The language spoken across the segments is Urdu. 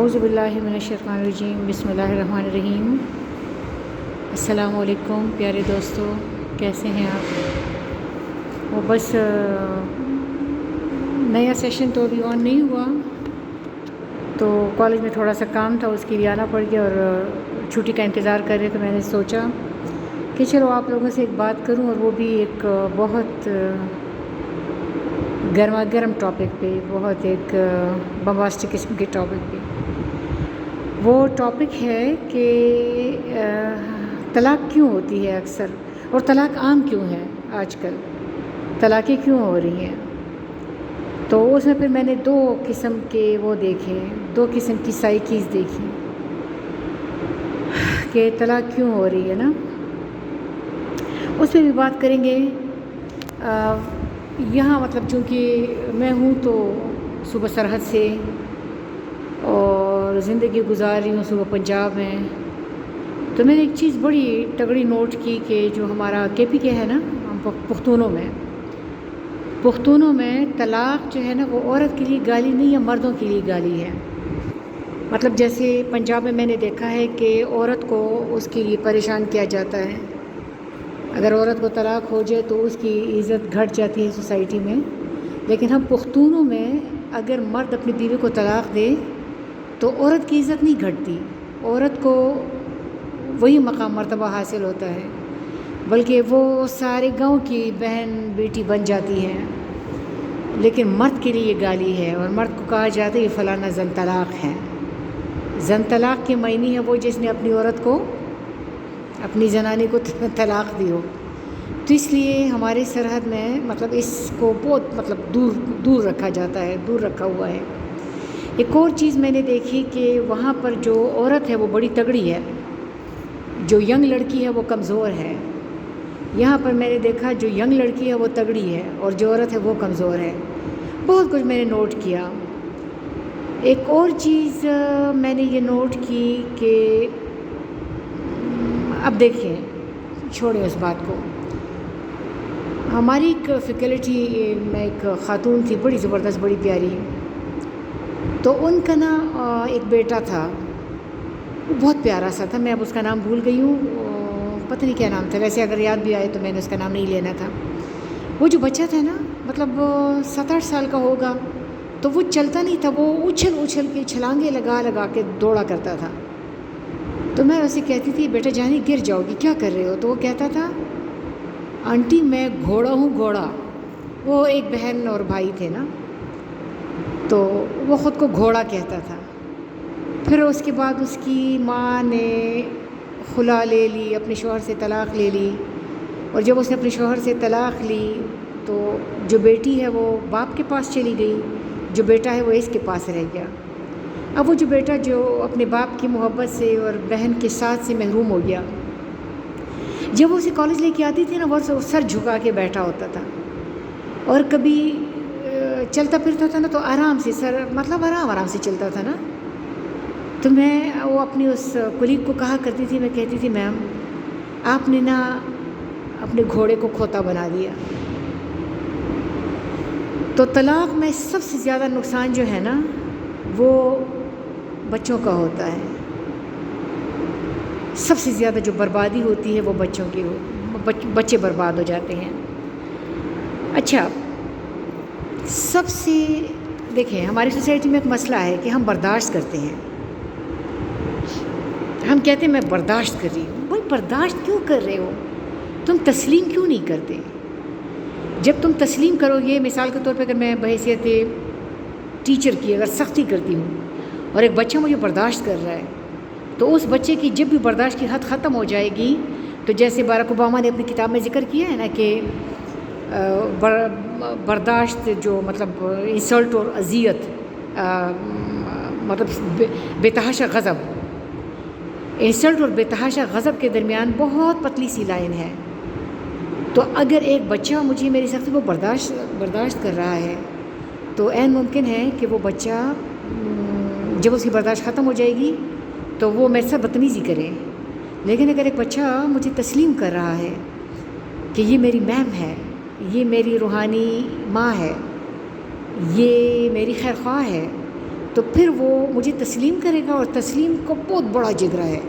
اعوذ باللہ من الشیطان الرجیم، بسم اللہ الرحمن الرحیم۔ السلام علیکم پیارے دوستو، کیسے ہیں آپ؟ وہ بس نیا سیشن تو ابھی آن نہیں ہوا، تو کالج میں تھوڑا سا کام تھا، اس کے لیے آنا پڑ گیا اور چھٹی کا انتظار کر رہے، تو میں نے سوچا کہ چلو آپ لوگوں سے ایک بات کروں، اور وہ بھی ایک بہت گرما گرم ٹاپک پہ، بہت ایک بمباسٹک قسم کے ٹاپک پہ۔ وہ ٹاپک ہے کہ طلاق کیوں ہوتی ہے اکثر، اور طلاق عام کیوں ہے آج کل، طلاقیں کیوں ہو رہی ہیں۔ تو اس میں پھر میں نے دو قسم کے وہ دیکھے، دو قسم کی سائیکیز دیکھی کہ طلاق کیوں ہو رہی ہے نا، اس پہ بھی بات کریں گے۔ یہاں مطلب چونکہ میں ہوں تو صوبہ سرحد سے اور زندگی گزار رہی ہوں صوبہ پنجاب میں، تو میں نے ایک چیز بڑی تگڑی نوٹ کی کہ جو ہمارا KPK ہے نا، پختونوں میں طلاق جو ہے نا، وہ عورت کے لیے گالی نہیں ہے، مردوں کے لیے گالی ہے۔ مطلب جیسے پنجاب میں نے دیکھا ہے کہ عورت کو اس کے لیے پریشان کیا جاتا ہے، اگر عورت کو طلاق ہو جائے تو اس کی عزت گھٹ جاتی ہے سوسائٹی میں، لیکن ہم پختونوں میں اگر مرد اپنی بیوی کو طلاق دے تو عورت کی عزت نہیں گھٹتی، عورت کو وہی مقام مرتبہ حاصل ہوتا ہے، بلکہ وہ سارے گاؤں کی بہن بیٹی بن جاتی ہے۔ لیکن مرد کے لیے یہ گالی ہے، اور مرد کو کہا جاتا ہے یہ فلانا زن طلاق ہے۔ زن طلاق کے معنی ہے وہ جس نے اپنی عورت کو، اپنی زنانی کو طلاق دی ہو۔ تو اس لیے ہمارے سرحد میں مطلب اس کو بہت دور رکھا جاتا ہے، دور رکھا ہوا ہے۔ ایک اور چیز میں نے دیکھی کہ وہاں پر جو عورت ہے وہ بڑی تگڑی ہے، جو ینگ لڑکی ہے وہ کمزور ہے۔ یہاں پر میں نے دیکھا جو ینگ لڑکی ہے وہ تگڑی ہے اور جو عورت ہے وہ کمزور ہے۔ بہت کچھ میں نے نوٹ کیا۔ ایک اور چیز میں نے یہ نوٹ کی کہ اب دیکھیں، چھوڑیں اس بات کو، ہماری ایک فیکلٹی میں ایک خاتون تھی بڑی زبردست، بڑی پیاری، تو ان کا نا ایک بیٹا تھا، وہ بہت پیارا سا تھا، میں اب اس کا نام بھول گئی ہوں، پتہ نہیں کیا نام تھا، ویسے اگر یاد بھی آئے تو میں نے اس کا نام نہیں لینا تھا۔ وہ جو بچہ تھا نا، مطلب 7-8 سال کا ہوگا، تو وہ چلتا نہیں تھا، وہ اچھل کے چھلانگے لگا کے دوڑا کرتا تھا۔ تو میں اسے کہتی تھی بیٹا جانی گر جاؤ گی، کیا کر رہے ہو؟ تو وہ کہتا تھا آنٹی میں گھوڑا ہوں، گھوڑا۔ وہ ایک بہن اور بھائی تھے نا، تو وہ خود کو گھوڑا کہتا تھا۔ پھر اس کے بعد اس کی ماں نے خلا لے لی، اپنے شوہر سے طلاق لے لی، اور جب اس نے اپنے شوہر سے طلاق لی تو جو بیٹی ہے وہ باپ کے پاس چلی گئی، جو بیٹا ہے وہ اس کے پاس رہ گیا۔ اب وہ جو بیٹا جو اپنے باپ کی محبت سے اور بہن کے ساتھ سے محروم ہو گیا، جب وہ اسے کالج لے کے آتی تھی نا، وہ سر جھکا کے بیٹھا ہوتا تھا، اور کبھی چلتا پھرتا تھا نا تو آرام سے آرام سے چلتا تھا نا۔ تو میں وہ اپنی اس کولیگ کو کہا کرتی تھی، میں کہتی تھی میم آپ نے نا اپنے گھوڑے کو کھوتا بنا دیا۔ تو طلاق میں سب سے زیادہ نقصان جو ہے نا وہ بچوں کا ہوتا ہے، سب سے زیادہ جو بربادی ہوتی ہے وہ بچوں کی بچے برباد ہو جاتے ہیں۔ اچھا، سب سے دیکھیں ہماری سوسائٹی میں ایک مسئلہ ہے کہ ہم برداشت کرتے ہیں، ہم کہتے ہیں میں برداشت کر رہی ہوں۔ بھائی برداشت کیوں کر رہے ہو؟ تم تسلیم کیوں نہیں کرتے؟ جب تم تسلیم کرو گے، مثال کے طور پہ اگر میں بحیثیت ٹیچر کی اگر سختی کرتی ہوں اور ایک بچہ مجھے برداشت کر رہا ہے، تو اس بچے کی جب بھی برداشت کی حد ختم ہو جائے گی، تو جیسے باراک اوباما نے اپنی کتاب میں ذکر کیا ہے نا کہ برداشت جو مطلب انسلٹ اور اذیت، مطلب بے تحاشا غضب، انسلٹ اور بے تحاشا غضب کے درمیان بہت پتلی سی لائن ہے۔ تو اگر ایک بچہ مجھے میری سختی کو برداشت کر رہا ہے، تو عین ممکن ہے کہ وہ بچہ جب اس کی برداشت ختم ہو جائے گی تو وہ میرے ساتھ بدتمیزی کرے۔ لیکن اگر ایک بچہ مجھے تسلیم کر رہا ہے کہ یہ میری میم ہے، یہ میری روحانی ماں ہے، یہ میری خیر خواہ ہے، تو پھر وہ مجھے تسلیم کرے گا، اور تسلیم کا بہت بڑا جگرا ہے،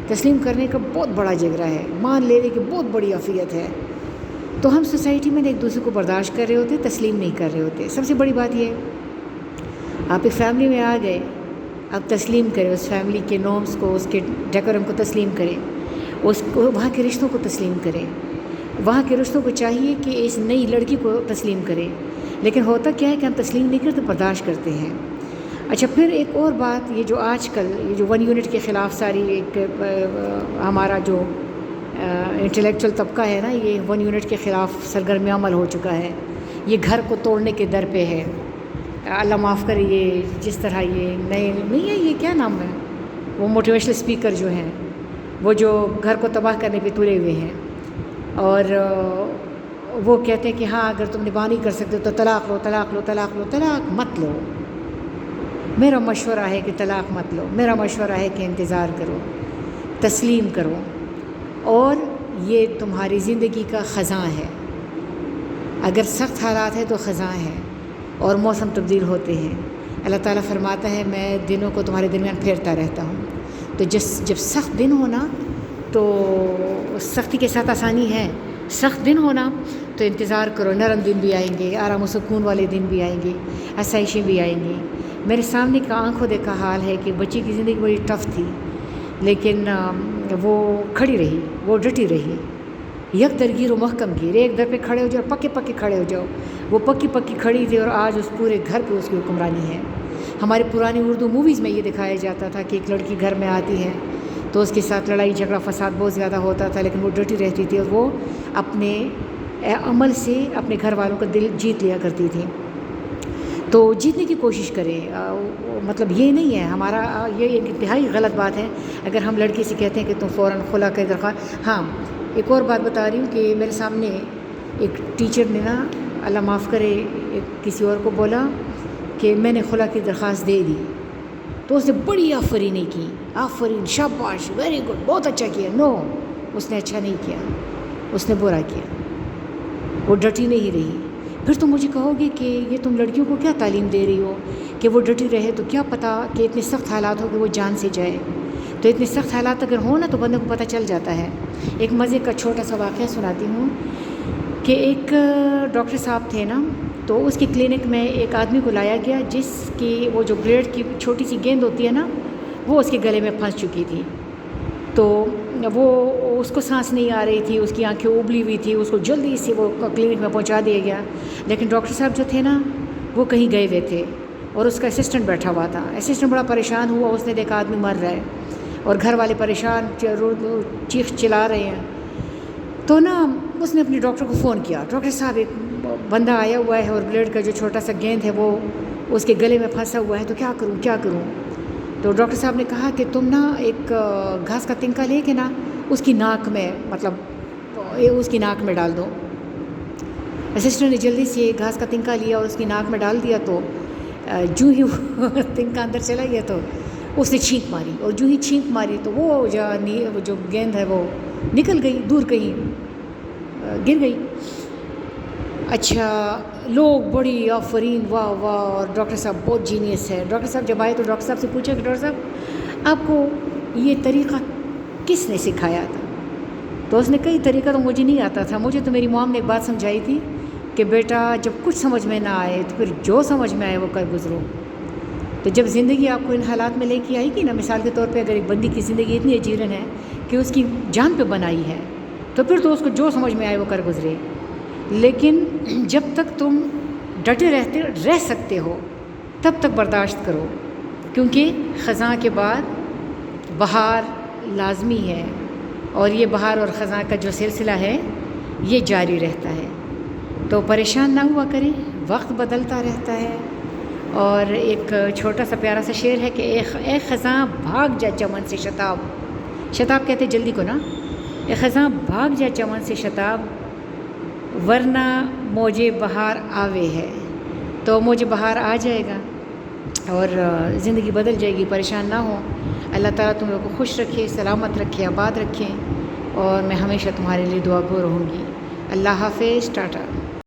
تسلیم کرنے کا بہت بڑا جگرا ہے، مان لینے کی بہت بڑی عافیت ہے۔ تو ہم سوسائٹی میں ایک دوسرے کو برداشت کر رہے ہوتے، تسلیم نہیں کر رہے ہوتے۔ سب سے بڑی بات یہ ہے، آپ ایک فیملی میں آ گئے، آپ تسلیم کریں اس فیملی کے نارمس کو، اس کے ڈیکورم کو تسلیم کریں، اس کو وہاں کے رشتوں کو تسلیم کریں۔ وہاں کے رشتوں کو چاہیے کہ اس نئی لڑکی کو تسلیم کریں، لیکن ہوتا کیا ہے کہ ہم تسلیم نہیں کرتے، برداشت کرتے ہیں۔ اچھا، پھر ایک اور بات، یہ جو آج کل یہ جو 1 یونٹ کے خلاف ساری ایک ہمارا جو انٹلیکچوئل طبقہ ہے نا، یہ 1 یونٹ کے خلاف سرگرم عمل ہو چکا ہے، یہ گھر کو توڑنے کے در پہ ہے۔ اللہ معاف کرے، یہ جس طرح یہ نئے نہیں ہے، یہ کیا نام ہے، وہ موٹیویشنل اسپیکر جو ہیں، وہ جو گھر کو تباہ کرنے پہ تلے ہوئے ہیں، اور وہ کہتے ہیں کہ ہاں اگر تم نباہ نہیں کر سکتے تو طلاق لو، طلاق لو، طلاق لو۔ طلاق مت لو، میرا مشورہ ہے کہ طلاق مت لو، میرا مشورہ ہے کہ انتظار کرو، تسلیم کرو، اور یہ تمہاری زندگی کا خزاں ہے۔ اگر سخت حالات ہے تو خزاں ہے، اور موسم تبدیل ہوتے ہیں۔ اللہ تعالیٰ فرماتا ہے میں دنوں کو تمہارے درمیان پھیرتا رہتا ہوں۔ تو جب سخت دن ہونا تو سختی کے ساتھ آسانی ہے، سخت دن ہونا تو انتظار کرو، نرم دن بھی آئیں گے، آرام و سکون والے دن بھی آئیں گے، آسائشیں بھی آئیں گی۔ میرے سامنے کا آنکھوں دیکھا حال ہے کہ بچی کی زندگی بڑی ٹف تھی، لیکن وہ کھڑی رہی، وہ ڈٹی رہی، یک درگیر و محکم گیر، ایک در پہ کھڑے ہو جاؤ، پکے پکے کھڑے ہو جاؤ۔ وہ پکی پکی کھڑی تھی، اور آج اس پورے گھر پہ اس کی حکمرانی ہے۔ ہماری پرانی اردو موویز میں یہ دکھایا جاتا تھا کہ ایک لڑکی گھر میں آتی ہے تو اس کے ساتھ لڑائی جھگڑا فساد بہت زیادہ ہوتا تھا، لیکن وہ ڈٹی رہتی تھی، اور وہ اپنے عمل سے اپنے گھر والوں کا دل جیت لیا کرتی تھی۔ تو جیتنے کی کوشش کریں، مطلب یہ نہیں ہے ہمارا، یہ ایک انتہائی غلط بات ہے اگر ہم لڑکی سے کہتے ہیں کہ تم فوراً خلا کے درخواست۔ ہاں، ایک اور بات بتا رہی ہوں کہ میرے سامنے ایک ٹیچر نے نا، اللہ معاف کرے، کسی اور کو بولا کہ میں نے خلا کی درخواست دے دی، تو اس نے بڑی آفرینی کی، آفرین، شاباش، ویری گڈ، بہت اچھا کیا۔ نو، اس نے اچھا نہیں کیا، اس نے برا کیا، وہ ڈٹی نہیں رہی۔ پھر تم مجھے کہو گے کہ یہ تم لڑکیوں کو کیا تعلیم دے رہی ہو کہ وہ ڈٹی رہے، تو کیا پتہ کہ اتنے سخت حالات ہو کہ وہ جان سے جائے۔ تو اتنے سخت حالات اگر ہوں نا تو بندے کو پتہ چل جاتا ہے۔ ایک مزے کا چھوٹا سا واقعہ سناتی ہوں کہ ایک ڈاکٹر صاحب تھے نا، تو اس کی کلینک میں ایک آدمی کو لایا گیا جس کی وہ جو بلیڈ کی چھوٹی سی گیند ہوتی ہے نا، وہ اس کے گلے میں پھنس چکی تھی۔ تو وہ اس کو سانس نہیں آ رہی تھی، اس کی آنکھیں ابلی ہوئی تھی، اس کو جلدی سے وہ کلینک میں پہنچا دیا گیا، لیکن ڈاکٹر صاحب جو تھے نا وہ کہیں گئے ہوئے تھے، اور اس کا اسسٹنٹ بیٹھا ہوا تھا۔ اسسٹنٹ بڑا پریشان ہوا، اس نے دیکھا آدمی مر رہا ہے، اور گھر والے پریشان چیخ چلا رہے ہیں۔ تو نا اس نے اپنے ڈاکٹر کو فون کیا، ڈاکٹر صاحب ایک بندہ آیا ہوا ہے، اور بلیڈ کا جو چھوٹا سا گیند ہے وہ اس کے گلے میں پھنسا ہوا ہے، تو کیا کروں کیا کروں۔ تو ڈاکٹر صاحب نے کہا کہ تم نا ایک گھاس کا تنکا لے کے نا اس کی ناک میں، مطلب اس کی ناک میں ڈال دو۔ اسسٹنٹ نے جلدی سے گھاس کا تنکا لیا اور اس کی ناک میں ڈال دیا، تو جو ہی وہ تنکا اندر چلا گیا تو اس نے چھینک ماری، اور جو ہی چھینک ماری تو وہ جو گیند ہے وہ نکل گئی، دور کہیں گر گئی۔ اچھا، لوگ بڑی آفرین، واہ واہ، اور ڈاکٹر صاحب بہت جینیس ہے۔ ڈاکٹر صاحب جب آئے تو ڈاکٹر صاحب سے پوچھا کہ ڈاکٹر صاحب آپ کو یہ طریقہ کس نے سکھایا تھا؟ تو اس نے کہا یہ طریقہ تو مجھے نہیں آتا تھا، مجھے تو میری موم نے ایک بات سمجھائی تھی کہ بیٹا جب کچھ سمجھ میں نہ آئے تو پھر جو سمجھ میں آئے وہ کر گزرو۔ تو جب زندگی آپ کو ان حالات میں لے کے آئے گی نا، مثال کے طور پہ اگر ایک بندی کی زندگی اتنی اجیرن ہے کہ اس کی جان پہ بنائی ہے، تو پھر تو اس کو جو سمجھ میں آئے وہ کر گزرے۔ لیکن جب تک تم ڈٹے رہ سکتے ہو تب تک برداشت کرو، کیونکہ خزاں کے بعد بہار لازمی ہے، اور یہ بہار اور خزاں کا جو سلسلہ ہے یہ جاری رہتا ہے۔ تو پریشان نہ ہوا کریں، وقت بدلتا رہتا ہے۔ اور ایک چھوٹا سا پیارا سا شعر ہے کہ اے خزاں بھاگ جا چمن سے شتاب، شتاب کہتے جلدی کو نا، اے خزاں بھاگ جا چمن سے شتاب، ورنہ موجے بہار آوے ہے۔ تو موجے بہار آ جائے گا اور زندگی بدل جائے گی، پریشان نہ ہو۔ اللہ تعالیٰ تم لوگوں کو خوش رکھے، سلامت رکھے، آباد رکھیں، اور میں ہمیشہ تمہارے لیے دعا گو رہوں گی۔ اللہ حافظ، ٹاٹا۔